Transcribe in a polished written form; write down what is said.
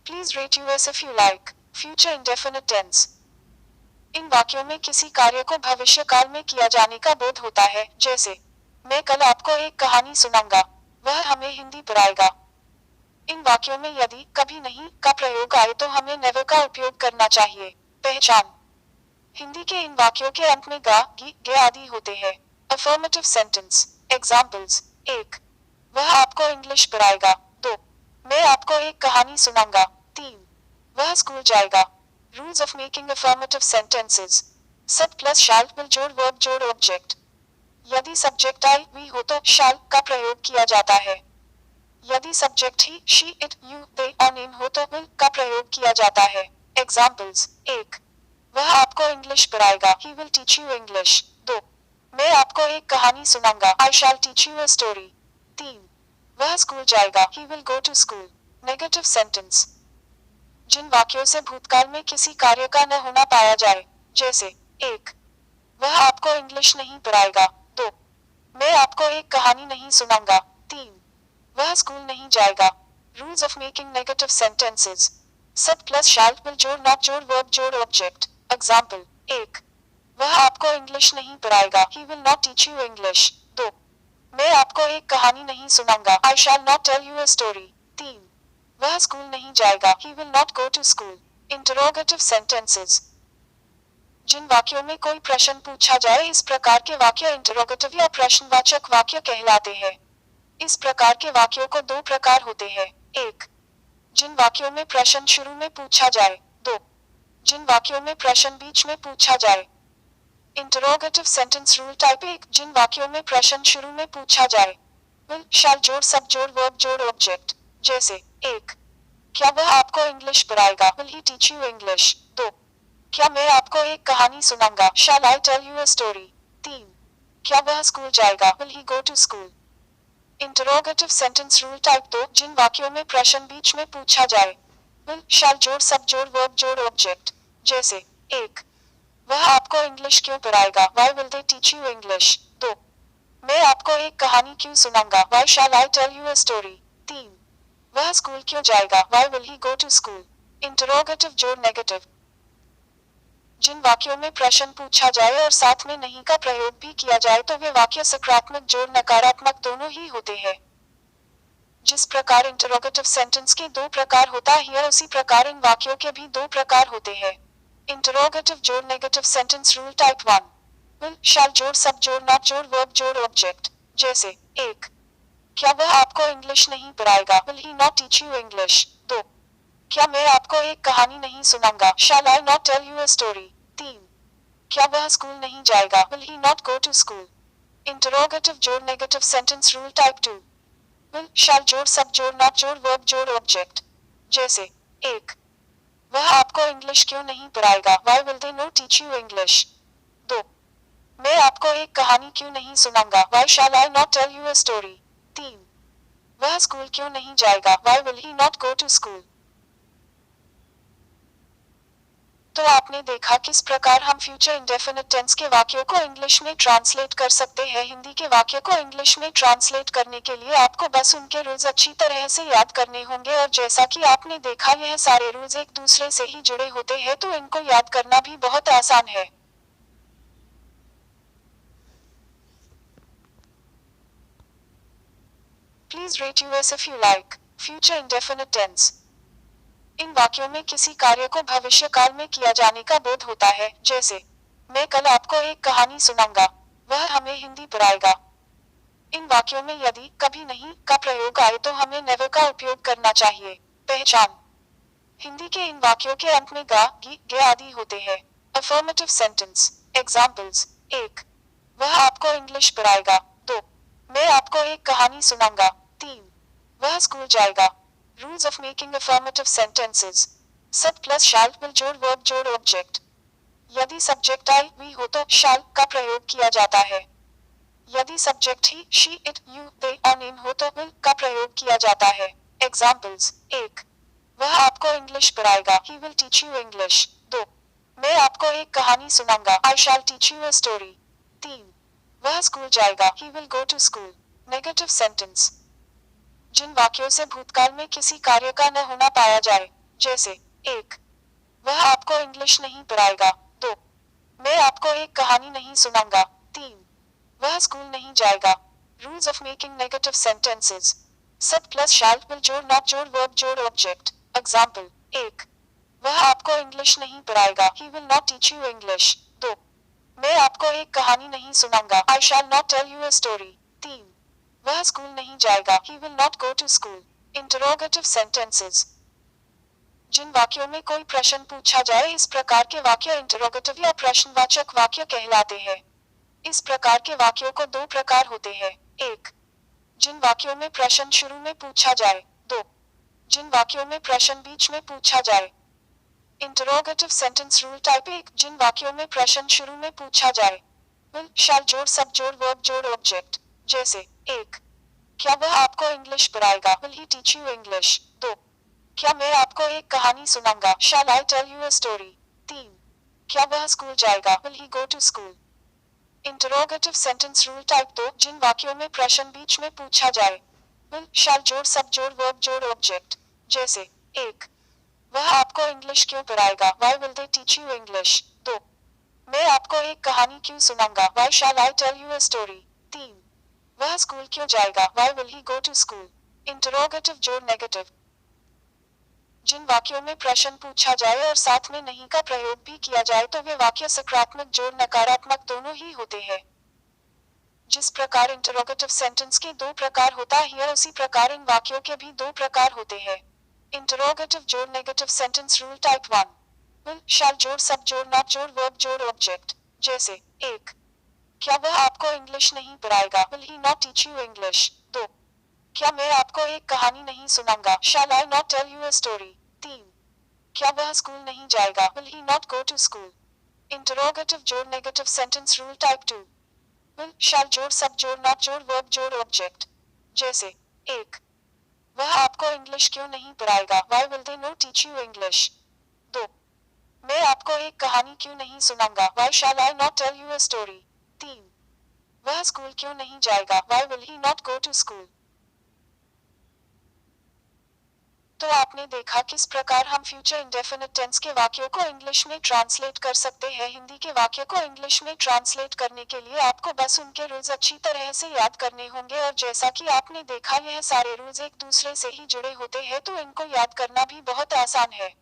Please rate US if you like. Future indefinite tense. इन वाक्यों में किसी कार्य को भविष्य काल में किया जाने का बोध होता है, जैसे मैं कल आपको एक कहानी सुनाऊंगा, वह हमें हिंदी पढ़ाएगा। इन वाक्यों में यदि, कभी नहीं का प्रयोग आए तो हमें नेवर का उपयोग करना चाहिए। पहचान। हिंदी के इन वाक्यों के अंत में गा, गी, गे आदि होते हैं। Affirmative sentence. एग्जाम्पल्स। 1. वह आपको इंग्लिश पढ़ाएगा। 2. मैं आपको एक कहानी सुनाऊंगा। 3. वह स्कूल जाएगा। Rules of making affirmative sentences. Sub plus shall will जोड़ वर्ब जोड़ ऑब्जेक्ट। यदि सब्जेक्ट आई, वी हो तो शाल का प्रयोग किया जाता है। यदि subject he, she, it, you, they और नेम हो तो विल का प्रयोग किया जाता है। एग्जाम्पल्स। 1. वह आपको इंग्लिश पढ़ाएगा। He will teach you English. 2. मैं आपको एक कहानी सुनाऊंगा। I shall teach you a story. 3. वह स्कूल जाएगा। He will go to school. Negative sentence. जिन वाक्यों से भूतकाल में किसी कार्य का न होना पाया जाए, जैसे 1. वह आपको इंग्लिश नहीं पढ़ाएगा। 2. मैं आपको एक कहानी नहीं सुनाऊंगा। 3. वह स्कूल नहीं जाएगा। Rules of making negative sentences. Sub plus shall will जोड़ नॉट जोड़ वर्ब जोड़ ऑब्जेक्ट। एग्जाम्पल। 1. वह आपको इंग्लिश नहीं पढ़ाएगा। He will not teach you English. 2. मैं आपको एक कहानी नहीं सुनाऊंगा। I shall not tell you a story. 3. वह स्कूल नहीं जाएगा। He will not go to school. Interrogative sentences. जिन वाक्यों में कोई प्रश्न पूछा जाए, इस प्रकार के वाक्य इंटरोगेटिव या प्रश्नवाचक वाक्य कहलाते हैं। इस प्रकार के वाक्यों को दो प्रकार होते हैं। 1. जिन वाक्यों में प्रश्न शुरू में पूछा जाए। 2. जिन वाक्यों में प्रश्न बीच में पूछा जाए। Interrogative sentence rule type 1. जिन वाक्यों में प्रश्न शुरू में पूछा जाए, विल, शैल जोड़ सब जोड़ वर्ब जोड़ ऑब्जेक्ट। जैसे 1. क्या वह आपको इंग्लिश पढ़ाएगा। Will he teach you English. 2. क्या मैं आपको एक कहानी सुनाऊंगा। Shall I tell you a story. 3. क्या वह स्कूल जाएगा। Will he go to school. Interrogative sentence rule type 2. जिन वाक्यों में प्रश्न बीच में पूछा जाए, विल, शैल जोड़ सब जोड़ वर्ब जोड़ ऑब्जेक्ट। जैसे 1. वह आपको इंग्लिश क्यों पढ़ाएगा। Why will they teach you English. 2. मैं आपको एक कहानी क्यों सुनाऊंगा। Why shall I tell you a story. 3. वह स्कूल क्यों जाएगा। Why will he go to school. Interrogative जोड़ नेगेटिव। जिन वाक्यों में प्रश्न पूछा जाए और साथ में नहीं का प्रयोग भी किया जाए तो वे वाक्य सकारात्मक जोड़ नकारात्मक दोनों ही होते हैं। जिस प्रकार इंटरोगेटिव सेंटेंस के दो प्रकार होता है, उसी प्रकार इन वाक्यों के भी दो प्रकार होते हैं। इंटरोगेटिव जोड़ negative sentence rule type 1. Will, shall जोड़ सब जोड़ नॉट जोड़ वर्ब जोड़ ऑब्जेक्ट। जैसे 1. क्या वह आपको इंग्लिश नहीं पढ़ाएगा। Will he not teach you English. 2. क्या मैं आपको एक कहानी नहीं सुनाऊंगा। Shall I not tell you a story. 3. क्या वह स्कूल नहीं जाएगा। Will he not go to school. Interrogative जोड़ negative sentence rule type 2. Will, shall जोड़ सब जोड़ नॉट जोड़ वर्ब जोड़ ऑब्जेक्ट। जैसे 1. वह आपको इंग्लिश क्यों नहीं पढ़ाएगा। Why will they not teach you English. 2. मैं आपको एक कहानी क्यों नहीं सुनाऊंगा। Why shall I not tell you a story. 3. वह स्कूल क्यों नहीं जाएगा। Why will he not go to school. तो आपने देखा किस प्रकार हम फ्यूचर इंडेफिनिट टेंस के वाक्यों को इंग्लिश में ट्रांसलेट कर सकते हैं। हिंदी के वाक्य को इंग्लिश में ट्रांसलेट करने के लिए आपको बस उनके रूल्स अच्छी तरह से याद करने होंगे, और जैसा कि आपने देखा यह सारे रूल्स एक दूसरे से ही जुड़े होते हैं, तो इनको याद करना भी बहुत आसान है। Please rate us if you like. Future indefinite tense. इन वाक्यों में किसी कार्य को भविष्य काल में किया जाने का बोध होता है, जैसे मैं कल आपको एक कहानी सुनाऊंगा, वह हमें हिंदी पढ़ाएगा। इन वाक्यों में यदि, कभी नहीं का प्रयोग आए तो हमें नेवर का उपयोग करना चाहिए। पहचान। हिंदी के इन वाक्यों के अंत में गा, गी, गे आदि होते हैं। Affirmative sentence. एग्जाम्पल्स। 1. वह आपको इंग्लिश पढ़ाएगा। 2. मैं आपको एक कहानी सुनाऊंगा। 3. वह स्कूल जाएगा। Rules of making affirmative sentences. Sub plus shall will जोड़ वर्ब जोड़ ऑब्जेक्ट। यदि सब्जेक्ट आई, वी हो तो शैल का प्रयोग किया जाता है। यदि subject he, she, it, you, they और नेम हो तो विल का प्रयोग किया जाता है। एग्जाम्पल्स। 1. वह आपको इंग्लिश पढ़ाएगा। He will teach you English. 2. मैं आपको एक कहानी सुनाऊंगा। I shall teach you a story. 3. वह स्कूल जाएगा। He will go to school. Negative sentence. जिन वाक्यों से भूतकाल में किसी कार्य का न होना पाया जाए, जैसे 1. वह आपको इंग्लिश नहीं पढ़ाएगा। 2. मैं आपको एक कहानी नहीं सुनाऊंगा। 3. वह स्कूल नहीं जाएगा। Rules of making negative sentences. Sub plus shall will जोड़ नॉट जोड़ वर्ब जोड़ ऑब्जेक्ट। एग्जाम्पल 1. वह आपको इंग्लिश नहीं पढ़ाएगा। He will not teach you English. 2. मैं आपको एक कहानी नहीं सुनाऊंगा। I shall not tell you a story. 3. वह स्कूल नहीं जाएगा। He will not go to school. Interrogative sentences. जिन वाक्यों में कोई प्रश्न पूछा जाए इस प्रकार के वाक्य इंटरोगेटिव या प्रश्नवाचक वाक्य कहलाते हैं। इस प्रकार के वाक्यों को दो प्रकार होते हैं। 1. जिन वाक्यों में प्रश्न शुरू में पूछा जाए। 2. जिन वाक्यों में प्रश्न बीच में पूछा जाए। Interrogative sentence rule type 1. जिन वाक्यों में प्रश्न शुरू में पूछा जाए। विल शैल जोड़ सब जोड़ वर्ब जोड़ ऑब्जेक्ट। जैसे 1. क्या वह आपको इंग्लिश पढ़ाएगा। Will he teach you English. 2. क्या मैं आपको एक कहानी सुनाऊंगा। Shall I tell you a story. 3. क्या वह स्कूल जाएगा। Will he go to school. Interrogative sentence rule type 2. जिन वाक्यों में प्रश्न बीच में पूछा जाए। विल शैल जोड़ सब जोड़ वर्ब जोड़ ऑब्जेक्ट। जैसे 1. वह आपको इंग्लिश क्यों पढ़ाएगा। Why will they teach you English. 2. मैं आपको एक कहानी क्यों सुनाऊंगा। Why shall I tell you a story. 3. वह स्कूल क्यों जाएगा। Why will he go to school. Interrogative जोड़ नेगेटिव। जिन वाक्यों में प्रश्न पूछा जाए और साथ में नहीं का प्रयोग भी किया जाए तो वे वाक्य सकारात्मक जोड़ नकारात्मक दोनों ही होते हैं। जिस प्रकार इंटरोगेटिव सेंटेंस के दो प्रकार होता है उसी प्रकार इन वाक्यों के भी दो प्रकार होते हैं। इंटरोगेटिव जोड़ negative sentence rule type 1. Will shall जोड़ सब जोड़ नॉट जोड़ वर्ब जोड़ ऑब्जेक्ट। जैसे 1. क्या वह आपको इंग्लिश नहीं पढ़ाएगा। Will he not teach you English. 2. क्या मैं आपको एक कहानी नहीं सुनाऊंगा। Shall I not tell you a story. 3. क्या वह स्कूल नहीं जाएगा। Will he not go to school. Interrogative जोड़ negative sentence rule type 2. Will shall जोड़ सब जोड़ नॉट जोड़ वर्ब जोड़ ऑब्जेक्ट। जैसे 1. वह आपको इंग्लिश क्यों नहीं पढ़ाएगा। Why will they not teach you English. 2. मैं आपको एक कहानी क्यों नहीं सुनाऊंगा। Why shall I not tell you a story. 3. वह स्कूल क्यों नहीं जाएगा। Why will he not go to school. तो आपने देखा किस प्रकार हम फ्यूचर इंडेफिनिट टेंस के वाक्यों को इंग्लिश में ट्रांसलेट कर सकते हैं। हिंदी के वाक्य को इंग्लिश में ट्रांसलेट करने के लिए आपको बस उनके रूल्स अच्छी तरह से याद करने होंगे और जैसा कि आपने देखा यह सारे रूल्स एक दूसरे से ही जुड़े होते हैं तो इनको याद करना भी बहुत आसान है।